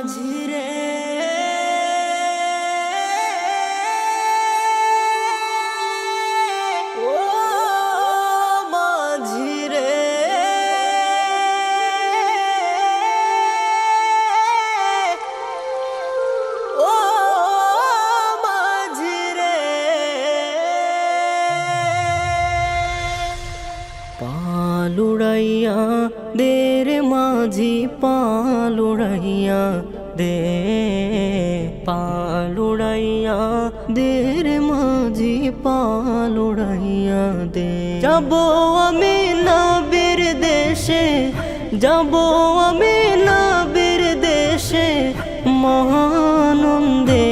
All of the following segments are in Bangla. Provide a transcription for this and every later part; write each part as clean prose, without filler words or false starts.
মাঝিরে ও মাঝিরে ও মাঝিরে পালুড়াইয়া দের মাঝি পালুড়াইয়া দে পালুড়াইয়া দের মাঝি পালুড়াইয়া দে যাবো আমি নবীর দেশে যাবো আমি নবীর দেশে মহানন্দে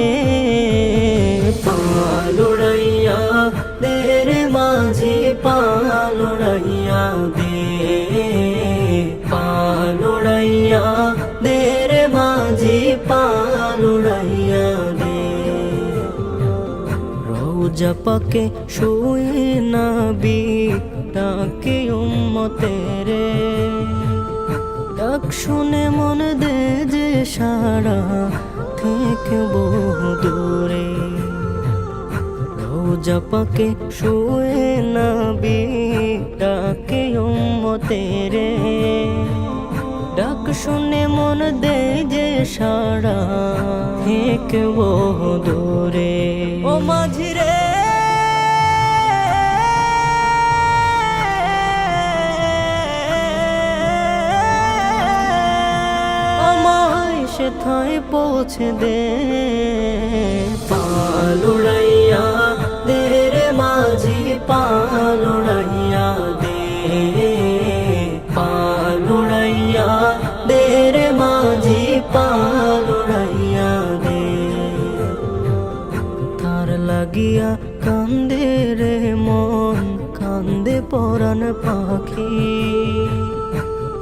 পালুড়াইয়া দের মাঝি পালুড়াইয়া দে পালুড়াইয়া দের মাঝি পালুড়াইয়া দে রোজা পাকে শুয়ে নবী ডাকে উম্মতের ডাক শুনে মন দে যে সারা থেকে বহু দূরে রোজা পাকে শুয়ে নবী ডাকে উম্মতের ডাক শুনে মন দে যে সারা থেকে বহু দূরে ও মাঝিরে আমায় সেথায় পৌঁছে দে পালুড়াইয়া দের মাঝি পালুড়াইয়া দে পালুড়াইয়া দের মাঝি পালুড়াইয়া দে তার লাগিয়া কান্দে রে মন কান্দে পরাণ পাখি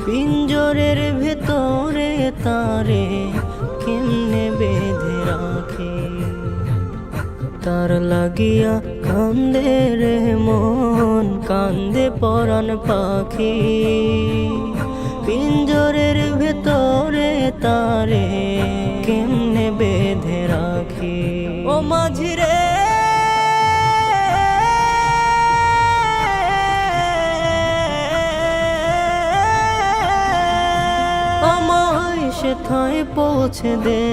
পিঞ্জরের ভেতরে তারে কেমনে বেঁধে রাখে তার লাগিয়া কান্দে রে মন কান্দে পরাণ পাখি পিঞ্জরের ভেতরে তারে কেমনে বেঁধে রাখি ও মাঝিরে আমায় সেথায় পৌঁছে দে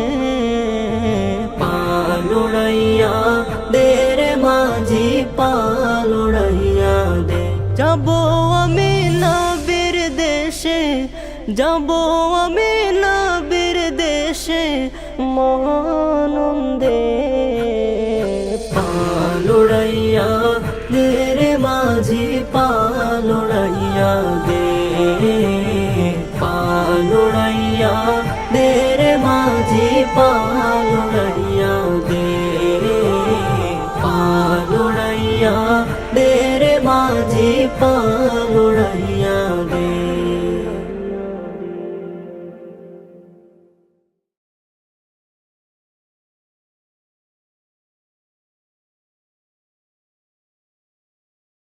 পালুড়াইয়া দের মাঝি পালুড়াইয়া দে যাবো আমি নবীর দেশে যাবো আমি নবীর দেশে মহানন্দে পালুড়াইয়া দের মাঝি পালুড়াইয়া দে